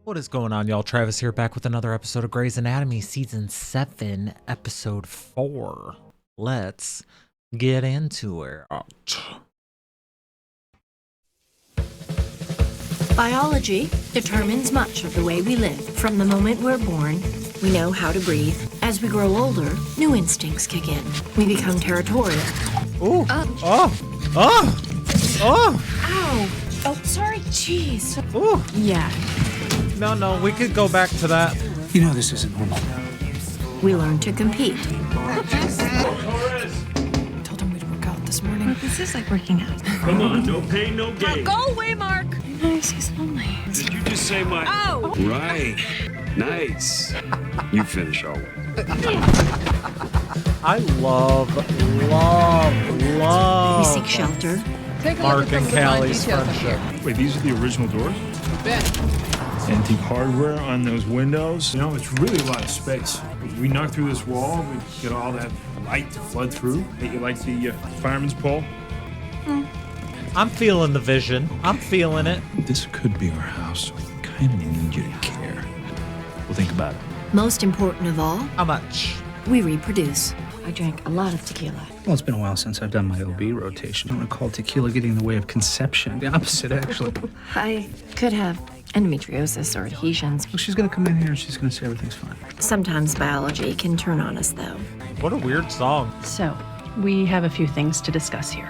What is going on, y'all? Travis here, back with another episode of Grey's Anatomy, Season 7, Episode 4. Let's get into it. Biology determines much of the way we live. From the moment we're born, we know how to breathe. As we grow older, new instincts kick in. We become territorial. Ooh. Ow! Oh, sorry. Jeez. Ooh. Yeah. No, we could go back to that. You know this isn't normal. We learn to compete. Told him we'd work out this morning. This is like working out. Come on, no pain, no gain. Go away, Mark. Nice, he's lonely. Did you just say my... Oh! Right. Nice. You finish all way. I love. We seek shelter. Mark and Callie's friendship. Wait, these are the original doors? Antique hardware on those windows. You know, it's really a lot of space. If we knock through this wall, we get all that light to flood through. Make it like the fireman's pole. I'm feeling the vision. I'm feeling it. This could be our house. We kind of need you to care. We'll think about it. Most important of all, How much? we reproduce. I drank a lot of tequila. Well, it's been a while since I've done my OB rotation. I don't recall tequila getting in the way of conception. The opposite, actually. I could have endometriosis or adhesions. Well, she's going to come in here and she's going to say everything's fine. Sometimes biology can turn on us, though. What a weird song. So, we have a few things to discuss here.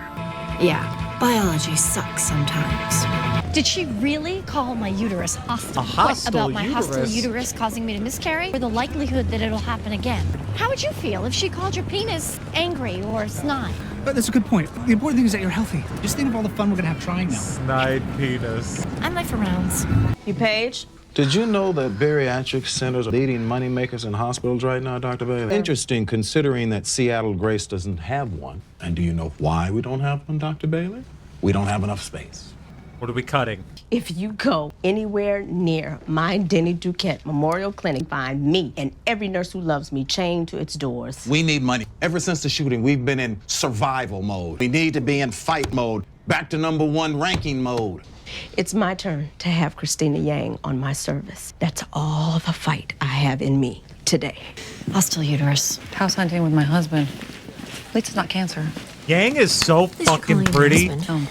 Yeah, biology sucks sometimes. Did she really call my uterus hostile? A hostile What about my hostile uterus? uterus causing me to miscarry? Or the likelihood that it'll happen again? How would you feel if she called your penis angry or snide? But that's a good point. The important thing is that you're healthy. Just think of all the fun we're going to have trying now. Snide penis. I'm like for rounds. You Paige? Did you know that bariatric centers are leading moneymakers in hospitals right now, Dr. Bailey? Interesting, considering that Seattle Grace doesn't have one. And do you know why we don't have one, Dr. Bailey? We don't have enough space. What are we cutting? If you go anywhere near my Denny Duquette Memorial Clinic, find me and every nurse who loves me chained to its doors. We need money. Ever since the shooting, we've been in survival mode. We need to be in fight mode, back to #1 ranking mode. It's my turn to have Christina Yang on my service. That's all the fight I have in me today. Hostile uterus. House hunting with my husband. At least it's not cancer. Yang is so At least you're fucking calling your pretty. husband.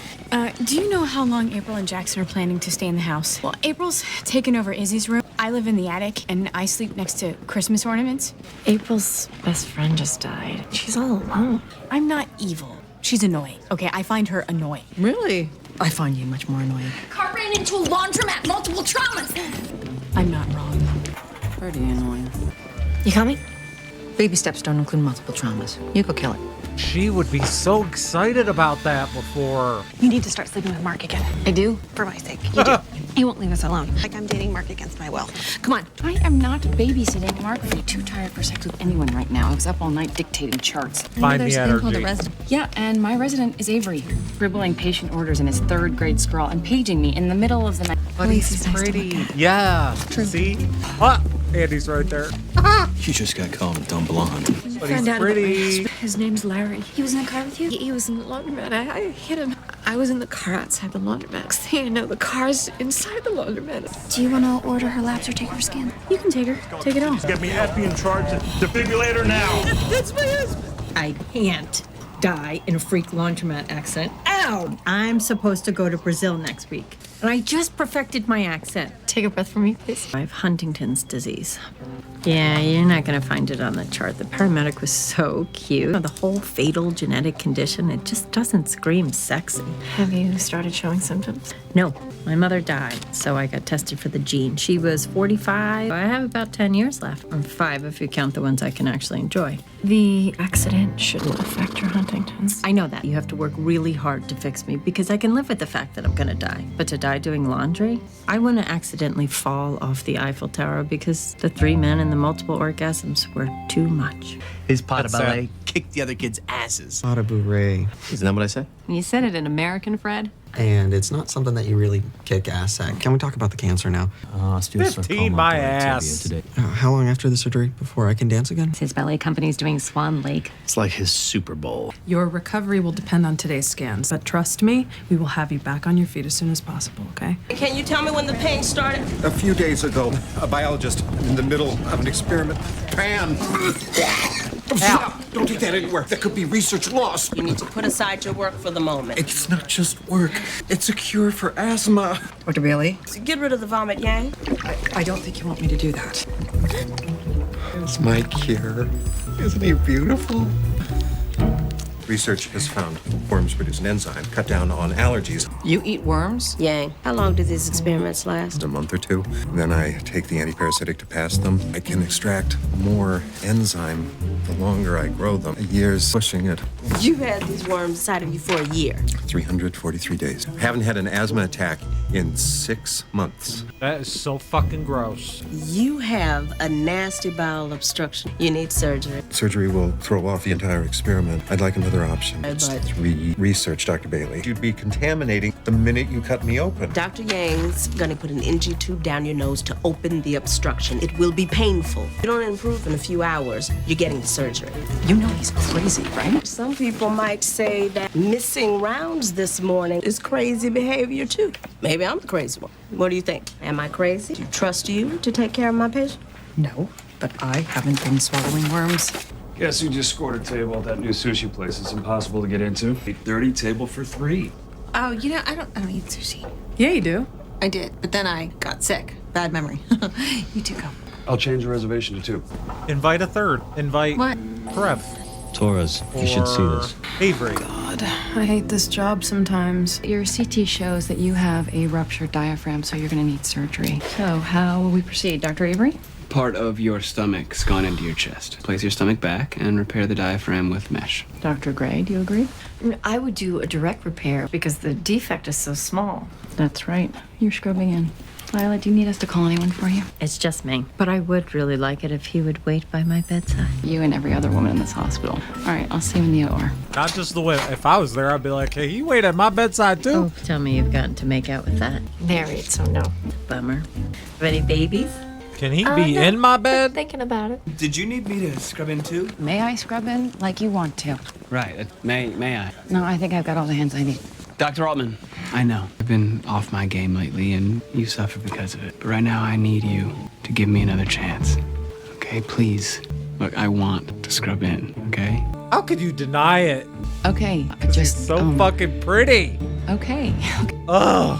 Do you know how long April and Jackson are planning to stay in the house? Well, April's taken over Izzy's room. I live in the attic, and I sleep next to Christmas ornaments. April's best friend just died. She's all alone. I'm not evil. She's annoying. Okay, I find her annoying. Really? I find you much more annoying. Car ran into a laundromat, multiple traumas. I'm not wrong. Pretty annoying. You coming? Baby steps don't include multiple traumas. You go kill it. She would be so excited about that before. You need to start sleeping with Mark again. I do. For my sake. You do. He won't leave us alone. Like I'm dating Mark against my will. Come on. I am not babysitting Mark. I'm too tired for sex with anyone right now. I was up all night dictating charts. Find the energy. Yeah, and my resident is Avery, scribbling patient orders in his 3rd grade scrawl and paging me in the middle of the night. But he's pretty. Yeah. See? Ah, Andy's right there. You just got called a dumb blonde. But he's pretty. His name's Larry. He was in the car with you? He was in the laundromat. I hit him. I was in the car outside the laundromat. Next thing I know, the car's inside the laundromat. Do you want to order her labs or take her scan? You can take her. Take it all. Get me Effie in charge of defibrillator now. That's my husband. I can't die in a freak laundromat accent. Ow! I'm supposed to go to Brazil next week. And I just perfected my accent. Take a breath for me, please. I have Huntington's disease. Yeah, you're not gonna find it on the chart. The paramedic was so cute. The whole fatal genetic condition, it just doesn't scream sexy. Have you started showing symptoms? No, my mother died, so I got tested for the gene. She was 45. I have about 10 years left. Or 5 if you count the ones I can actually enjoy. The accident shouldn't affect your Huntington's. I know that. You have to work really hard to fix me because I can live with the fact that I'm gonna die. But to die doing laundry? I want to accidentally fall off the Eiffel Tower because the 3 men and the multiple orgasms were too much. His pas de That's sad. ballet kicked the other kids' asses. Pas de bourrée. Isn't that what I said? You said it in American, Fred. And it's not something that you really kick ass at. Can we talk about the cancer now? 15, my ass. How long after the surgery before I can dance again? His ballet company's doing Swan Lake. It's like his Super Bowl. Your recovery will depend on today's scans, but trust me, we will have you back on your feet as soon as possible, okay? Can you tell me when the pain started? A few days ago, a biologist in the middle of an experiment. Pan! Don't take that anywhere. There could be research lost. You need to put aside your work for the moment. It's not just work. It's a cure for asthma. Dr. Bailey? Get rid of the vomit, Yang. I don't think you want me to do that. It's my cure. Isn't he beautiful? Research has found worms produce an enzyme, cut down on allergies. You eat worms? Yang, how long do these experiments last? A month or two. Then I take the antiparasitic to pass them. I can extract more enzyme the longer I grow them. A year's pushing it. You've had these worms inside of you for a year. 343 days. Haven't had an asthma attack in 6 months. That is so fucking gross. You have a nasty bowel obstruction. You need surgery. Surgery will throw off the entire experiment. I'd like another option. But- Research, Dr. Bailey. You'd be contaminating the minute you cut me open. Dr. Yang's gonna put an NG tube down your nose to open the obstruction. It will be painful. You don't improve in a few hours, you're getting surgery. You know he's crazy, right? Some people might say that missing rounds this morning is crazy behavior too. Maybe I'm the crazy one. What do you think? Am I crazy? Do you trust you to take care of my patient? No, but I haven't been swallowing worms. Guess who just scored a table at that new sushi place? It's impossible to get into. 8:30 table for 3. Oh, you know, I don't eat sushi. Yeah, you do. I did, but then I got sick. Bad memory. You two go. I'll change the reservation to 2. Invite a third. Invite What? Trev. Torres, you should see this. Avery. God, I hate this job sometimes. Your CT shows that you have a ruptured diaphragm, so you're going to need surgery. So, how will we proceed, Dr. Avery? Part of your stomach's gone into your chest. Place your stomach back and repair the diaphragm with mesh. Dr. Gray, do you agree? I would do a direct repair because the defect is so small. That's right. You're scrubbing in. Violet, do you need us to call anyone for you? It's just me. But I would really like it if he would wait by my bedside. You and every other woman in this hospital. All right, I'll see you in the OR. Not just the way. If I was there, I'd be like, hey, you wait at my bedside too. Oh, tell me you've gotten to make out with that. Married, so no. Bummer. Have any babies? Can he be No. in my bed? Thinking about it. Did you need me to scrub in too? May I scrub in like you want to? Right. May I? No, I think I've got all the hands I need. Dr. Altman, I know. I've been off my game lately, and you suffer because of it. But right now, I need you to give me another chance. Okay, please. Look, I want to scrub in, okay? How could you deny it? Okay, She's just so fucking pretty. okay. Ugh.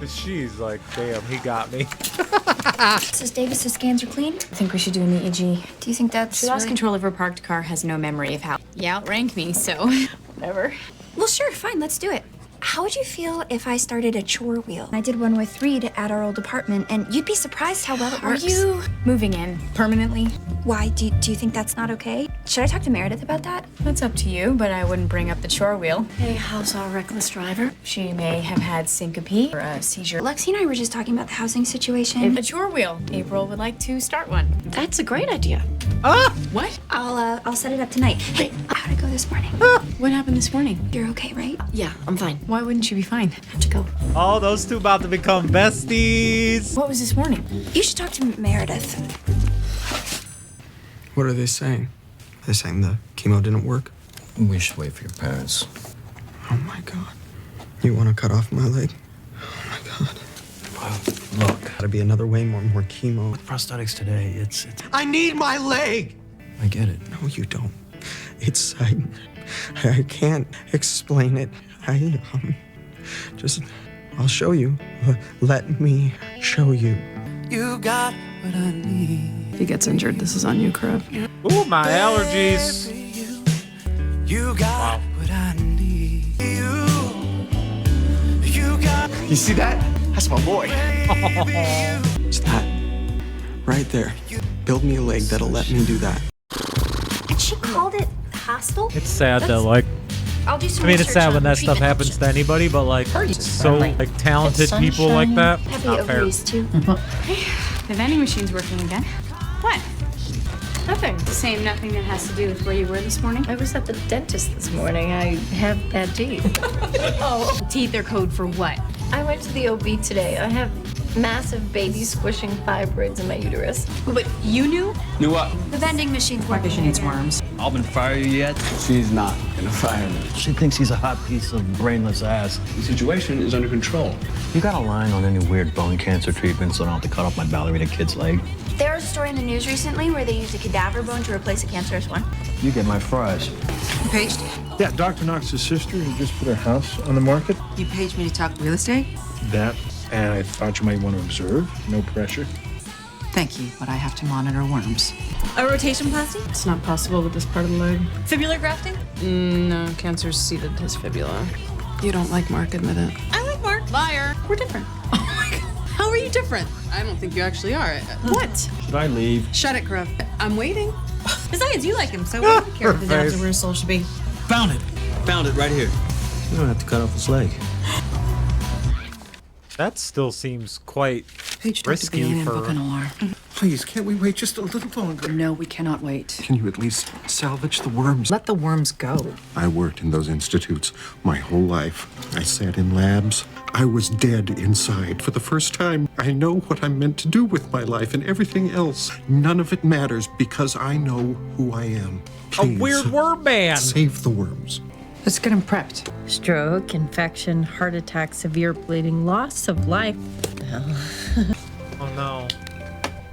She's like, damn, he got me. Says Davis's scans are clean. I think we should do an EEG. Do you think that's She lost really- control of her parked car, has no memory of how. You outrank me, so whatever. Well, sure, fine, let's do it. How would you feel if I started a chore wheel? I did one with Reed at our old apartment, and you'd be surprised how well it Are works. you moving in permanently? Why? Do you think that's not okay? Should I talk to Meredith about that? That's up to you, but I wouldn't bring up the chore wheel. Hey, how's our reckless driver? She may have had syncope or a seizure. Lexi and I were just talking about the housing situation. A chore wheel. April would like to start one. That's a great idea. What? I'll set it up tonight. Hey, how'd it go this morning? What happened this morning? You're okay, right? Yeah, I'm fine. Why wouldn't you be fine? Have to go. Oh, those two about to become besties. What was this morning? You should talk to Meredith. What are they saying? They're saying the chemo didn't work? We should wait for your parents. Oh my God. You want to cut off my leg? Oh my God. Look, Gotta be another way, more chemo. With prosthetics today, it's. I need my leg! I get it. No, you don't. It's, I can't explain it. I'll show you. Let me show you. You got what I need. If he gets injured, this is on you, Crib. Ooh, my allergies. You got what I need. You got. You see that? That's my boy. It's that. Right there. Build me a leg that'll let me do that. And she called it hostile? It's sad that, like, I'll do some I mean, it's research sad on when that stuff treatment happens to anybody, but like, so friendly. like talented It's people like that. Happy Not fair. ovaries, too. The vending machine's working again. What? Nothing. Same nothing that has to do with where you were this morning? I was at the dentist this morning. I have bad teeth. Oh. Teeth are code for what? I went to the OB today. I have massive baby squishing fibroids in my uterus. But you knew? Knew what? The vending machine's working. She needs worms. Alvin fire you yet? She's not gonna fire me. She thinks he's a hot piece of brainless ass. The situation is under control. You got a line on any weird bone cancer treatment so I don't have to cut off my ballerina kid's leg? There was a story in the news recently where they used a cadaver bone to replace a cancerous one. You get my fries. You paged? Yeah, Dr. Knox's sister who just put her house on the market. You paged me to talk real estate? That, and I thought you might want to observe. No pressure. Thank you, but I have to monitor worms. A rotation plasty? It's not possible with this part of the leg. Fibular grafting? No, cancer's seeded his fibula. You don't like Mark, admit it. I like Mark. Liar. We're different. Oh my God. How are you different? I don't think you actually are. What? Should I leave? Shut it, Gruff. I'm waiting. Besides, you like him, so I don't care what the doctor where his soul should be. Found it. Found it right here. You don't have to cut off his leg. That still seems quite Page risky for... book an alarm. Please, can't we wait just a little longer? No, we cannot wait. Can you at least salvage the worms? Let the worms go. I worked in those institutes my whole life. I sat in labs. I was dead inside for the first time. I know what I'm meant to do with my life and everything else. None of it matters because I know who I am. Please, a weird worm man. Save the worms. Let's get him prepped. Stroke, infection, heart attack, severe bleeding, loss of life. Oh no.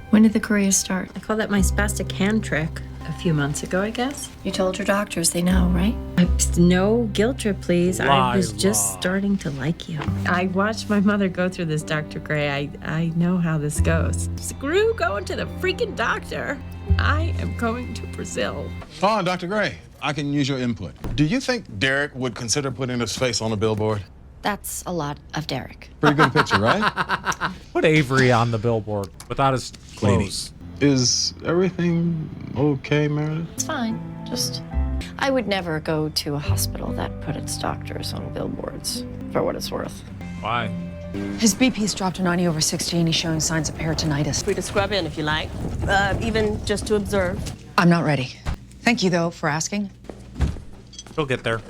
When did the career start? I call that my spastic hand trick. A few months ago, I guess. You told your doctors, they know, right? No guilt trip, please. I was just Lila. starting to like you. I watched my mother go through this, Dr. Gray. I know how this goes. Screw going to the freaking doctor. I am going to Brazil. Oh, Dr. Gray, I can use your input. Do you think Derek would consider putting his face on a billboard? That's a lot of Derek. Pretty good picture, right? Put Avery on the billboard without his clothes. Is everything okay, Meredith? It's fine. Just, I would never go to a hospital that put its doctors on billboards, for what it's worth. Why? His BP's dropped to 90/60 and he's showing signs of peritonitis. Free to scrub in if you like, even just to observe. I'm not ready. Thank you, though, for asking. He'll get there,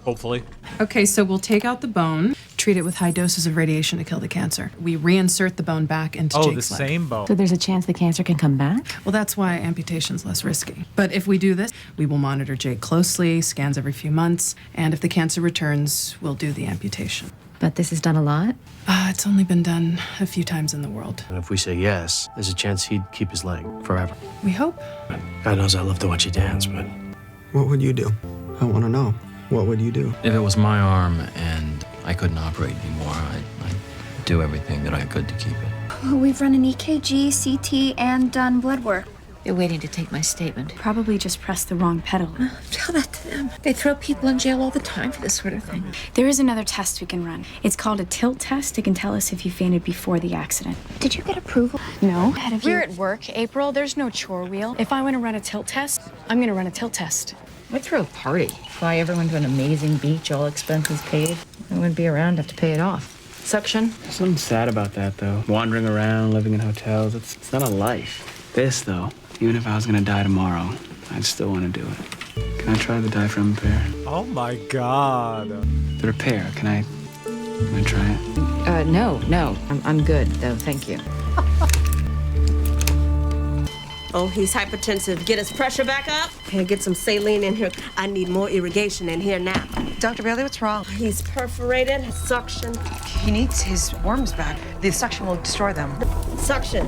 hopefully. Okay, so we'll take out the bone, treat it with high doses of radiation to kill the cancer. We reinsert the bone back into Oh, Jake's the leg. same bone. So there's a chance the cancer can come back? Well, that's why amputation's less risky. But if we do this, we will monitor Jake closely, scans every few months, and if the cancer returns, we'll do the amputation. But this is done a lot? It's only been done a few times in the world. And if we say yes, there's a chance he'd keep his leg forever. We hope. God knows I love to watch you dance, but What would you do? I want to know. What would you do? If it was my arm and I couldn't operate anymore, I'd do everything that I could to keep it. We've run an EKG, CT, and done blood work. They're waiting to take my statement. Probably just pressed the wrong pedal. Tell that to them. They throw people in jail all the time for this sort of thing. There is another test we can run. It's called a tilt test. It can tell us if you fainted before the accident. Did you get approval? No. We're at work, April. There's no chore wheel. If I want to run a tilt test, I'm going to run a tilt test. I'd throw a party. Fly everyone to an amazing beach, all expenses paid. I wouldn't be around to have to pay it off. Suction? There's something sad about that, though. Wandering around, living in hotels, it's not a life. This, though, even if I was gonna die tomorrow, I'd still want to do it. Can I try the diaphragm repair? Oh my god. The repair, can I try it? No. I'm good, though. Thank you. Oh, he's hypertensive. Get his pressure back up. Here, get some saline in here. I need more irrigation in here now. Dr. Bailey, what's wrong? He's perforated. Suction. He needs his worms back. The suction will destroy them. Suction.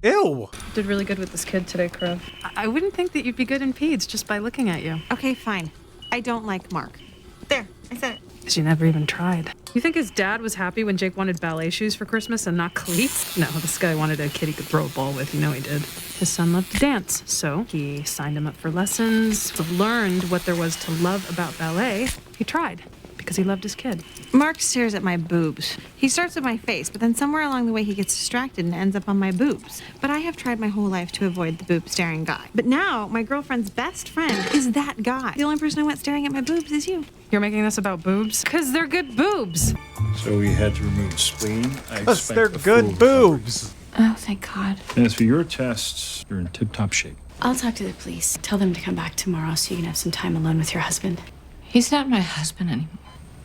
Ew. Did really good with this kid today, Crow. I wouldn't think that you'd be good in peds just by looking at you. Okay, fine. I don't like Mark. There, I said it. She never even tried. You think his dad was happy when Jake wanted ballet shoes for Christmas and not cleats? No, this guy wanted a kid he could throw a ball with. You know he did. His son loved to dance, so he signed him up for lessons, learned what there was to love about ballet. He tried, because he loved his kid. Mark stares at my boobs. He starts with my face, but then somewhere along the way he gets distracted and ends up on my boobs. But I have tried my whole life to avoid the boob-staring guy. But now, my girlfriend's best friend is that guy. The only person I want staring at my boobs is you. You're making this about boobs? Because they're good boobs. So we had to remove the spleen. I Because expect they're the good full boobs. Oh, thank God. And as for your tests, you're in tip-top shape. I'll talk to the police. Tell them to come back tomorrow so you can have some time alone with your husband. He's not my husband anymore.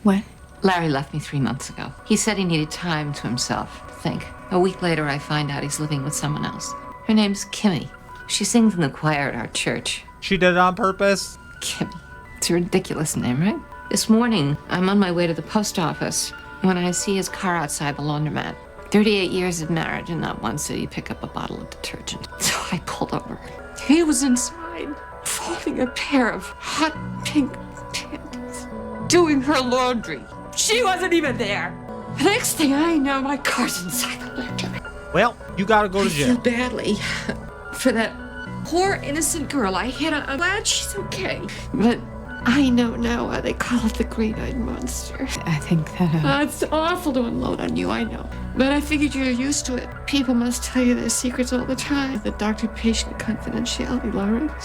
What? Larry left me 3 months ago. He said he needed time to himself to think. A week later, I find out he's living with someone else. Her name's Kimmy. She sings in the choir at our church. She did it on purpose? Kimmy. It's a ridiculous name, right? This morning, I'm on my way to the post office when I see his car outside the laundromat. 38 years of marriage, and not once did he pick up a bottle of detergent. So I pulled over. He was inside, folding a pair of hot pink panties, doing her laundry. She wasn't even there. The next thing I know, my car's inside the laundromat. Well, you gotta go to I jail. feel badly for that poor innocent girl I hit. I'm glad she's okay. But I know now why they call it the green-eyed monster. I think that... It's awful to unload on you, I know. But I figured you're used to it. People must tell you their secrets all the time. The doctor-patient confidentiality, Laura.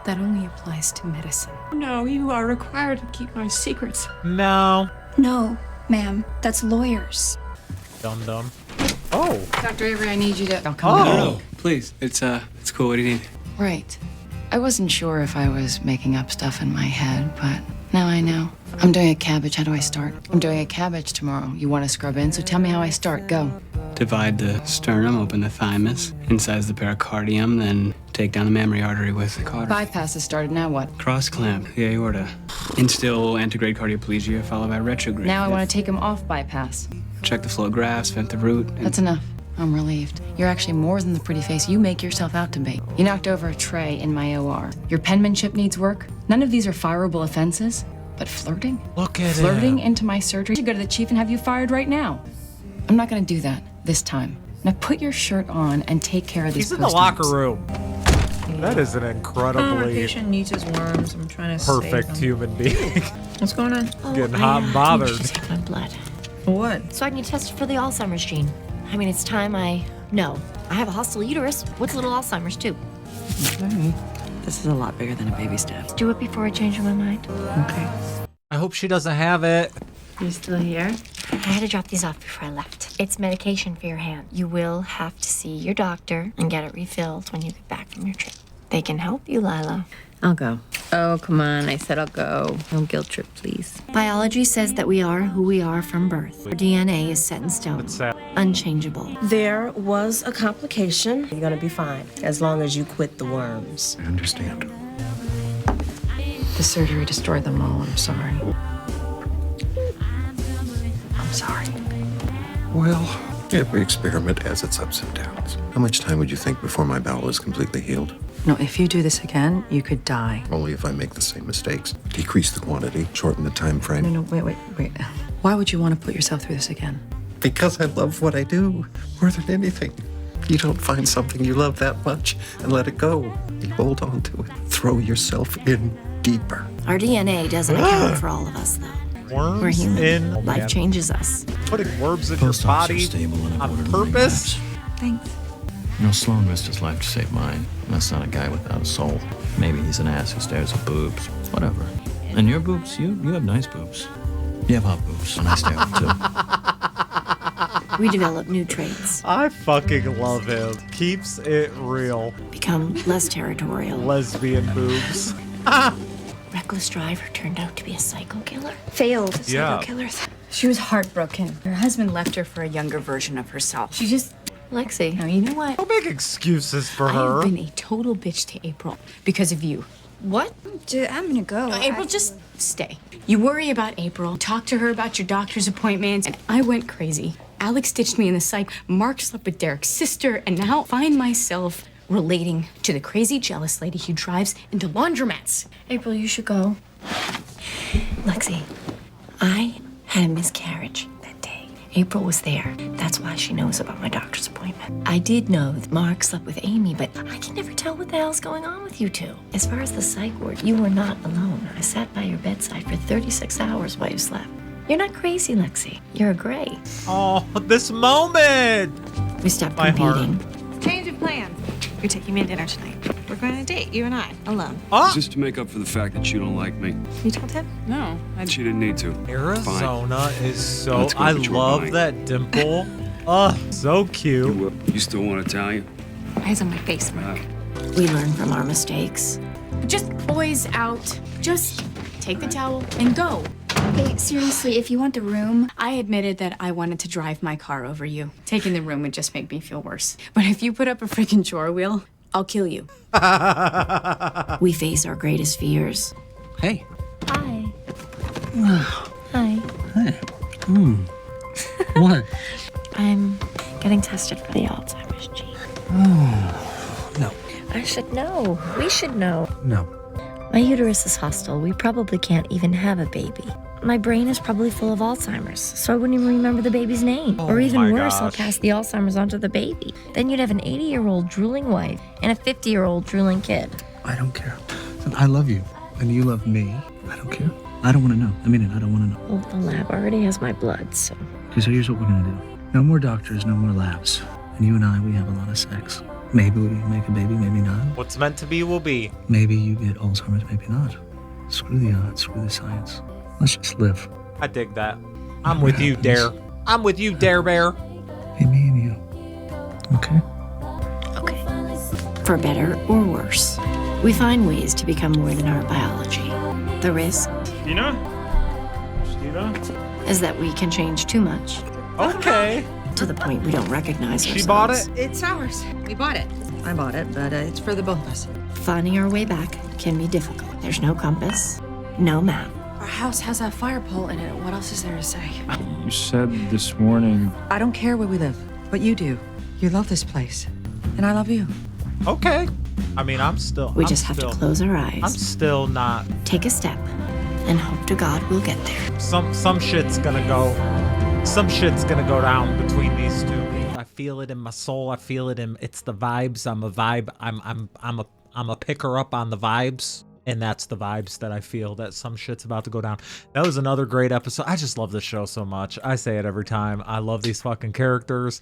That only applies to medicine. No, you are required to keep my secrets. No. No, ma'am. That's lawyers. Dum-dum. Oh. Dr. Avery, I need you to... No, please. It's cool. What do you need? Right. I wasn't sure if I was making up stuff in my head, but now I know. I'm doing a cabbage. How do I start? I'm doing a cabbage tomorrow. You want to scrub in, so tell me how I start. Go. Divide the sternum, open the thymus, incise the pericardium, then take down the mammary artery with the cautery. Bypass has started. Now what? Cross clamp the aorta. Instill antegrade cardioplegia followed by retrograde. Now I want to take him off bypass. Check the flow of grafts, vent the root. That's enough. I'm relieved. You're actually more than the pretty face you make yourself out to be. You knocked over a tray in my OR. Your penmanship needs work. None of these are fireable offenses. But flirting? Look at Flirting him. into my surgery? I should go to the chief and have you fired right now. I'm not going to do that this time. Now put your shirt on and take care of these He's in the locker room. That is an My incredibly patient needs his worms. I'm trying to perfect save him. human being. What's going on? Getting hot and bothered. I just have blood. What? So I can get tested for the Alzheimer's gene. I mean, it's time I know. I have a hostile uterus. What's little Alzheimer's too? This is a lot bigger than a baby step. Do it before I change my mind. Okay. I hope she doesn't have it. You still here? I had to drop these off before I left. It's medication for your hand. You will have to see your doctor and get it refilled when you get back from your trip. They can help you, Lila. I'll go. Oh, come on. I said I'll go. No guilt trip, please. Biology says that we are who we are from birth. Our DNA is set in stone, unchangeable. There was a complication. You're gonna be fine as long as you quit the worms. I understand. The surgery destroyed them all. I'm sorry. I'm sorry. Well, every experiment has its ups and downs. How much time would you think before my bowel is completely healed? No, if you do this again, you could die. Only if I make the same mistakes. Decrease the quantity, shorten the time frame. No, wait. Why would you want to put yourself through this again? Because I love what I do more than anything. You don't find something you love that much and let it go. You hold on to it. Throw yourself in deeper. Our DNA doesn't account for all of us, though. Worms We're human. in Life changes us. Putting worms in your body on purpose. Thanks. You know, Sloan risked his life to save mine. That's not a guy without a soul. Maybe he's an ass who stares at boobs. Whatever. And your boobs, you have nice boobs. You have hot boobs. And I stare at them too. We develop new traits. I fucking love him. Keeps it real. Become less territorial. Lesbian boobs. Reckless driver turned out to be a psycho killer. Failed Yeah. psycho killers. She was heartbroken. Her husband left her for a younger version of herself. She just... Lexi. No, you know what? Don't make excuses for I her. have been a total bitch to April because of you. What? Dude, I'm gonna go. No, April, just stay. You worry about April, talk to her about your doctor's appointments, and I went crazy. Alex ditched me in the psych, Mark slept with Derek's sister, and now I find myself relating to the crazy jealous lady who drives into laundromats. April, you should go. Lexi, I had a miscarriage that day. April was there. That's why she knows about my doctor's appointment. I did know that Mark slept with Amy, but I can never tell what the hell's going on with you two. As far as the psych ward, you were not alone. I sat by your bedside for 36 hours while you slept. You're not crazy, Lexi. You're a gray. Oh, this moment! We stopped My heart. competing. Change of plans. You're taking me to dinner tonight. We're going on a date, you and I, alone. Just to make up for the fact that you don't like me. You told him? No. She didn't need to. Arizona is so. Let's go I get your love bike. that dimple Oh, so cute. You still want Italian? Eyes on my face, Mark. We learn from our mistakes. Just boys out. Just take the towel and go. Hey, seriously, if you want the room... I admitted that I wanted to drive my car over you. Taking the room would just make me feel worse. But if you put up a freaking chore wheel, I'll kill you. We face our greatest fears. Hey. Hi. Hi. Hey. What? I'm getting tested for the Alzheimer's gene. Oh, no. I should know. We should know. No. My uterus is hostile. We probably can't even have a baby. My brain is probably full of Alzheimer's, so I wouldn't even remember the baby's name. Or even worse, I'll pass the Alzheimer's onto the baby. Then you'd have an 80-year-old drooling wife and a 50-year-old drooling kid. I don't care. I love you, and you love me. I don't care. I don't want to know. I mean it. I don't want to know. Well, the lab already has my blood, so... Okay, so here's what we're going to do. No more doctors, no more labs. And you and I, we have a lot of sex. Maybe we make a baby, maybe not. What's meant to be will be. Maybe you get Alzheimer's, maybe not. Screw the odds, screw the science. Let's just live. I dig that. I'm with you, Dare. I'm with you, Dare Bear. Hey, me and you. Okay? For better or worse, we find ways to become more than our biology. The risk Stina? is that we can change too much. Okay. To the point we don't recognize ourselves. She bought it? It's ours. We bought it. I bought it, but it's for the both of us. Finding our way back can be difficult. There's no compass, no map. Our house has a fire pole in it. What else is there to say? You said this morning. I don't care where we live, but you do. You love this place, and I love you. Okay. I mean, I'm still... We just have to close our eyes. I'm still not... Take a step, and hope to God we'll get there. Some shit's gonna go... Some shit's gonna go down between these two. I feel it in my soul. I feel it in... It's the vibes. I'm a vibe. I'm a picker up on the vibes. And that's the vibes that I feel that some shit's about to go down. That was another great episode. I just love this show so much. I say it every time. I love these fucking characters.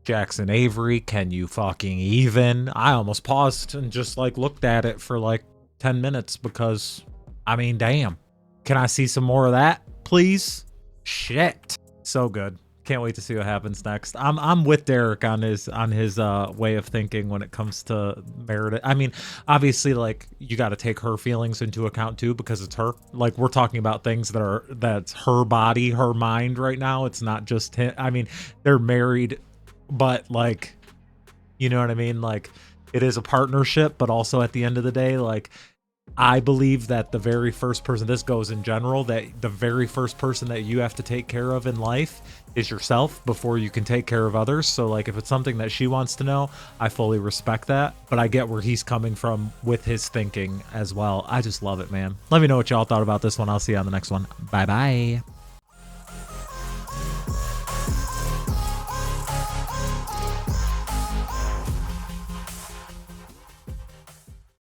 Jackson Avery, can you fucking even? I almost paused and just like looked at it for like 10 minutes because, I mean, damn. Can I see some more of that, please? Shit. So good. Can't wait to see what happens next. I'm with Derek on his way of thinking when it comes to Meredith. I mean, obviously, like, you got to take her feelings into account too because it's her. Like, we're talking about things that's her body, her mind right now. It's not just him. I mean, they're married, but like, you know what I mean? Like, it is a partnership, but also at the end of the day, like, I believe that the very first person, this goes in general, that the very first person that you have to take care of in life is yourself before you can take care of others. So like, if it's something that she wants to know, I fully respect that, but I get where he's coming from with his thinking as well. I just love it, man. Let me know what y'all thought about this one. I'll see you on the next one. Bye bye.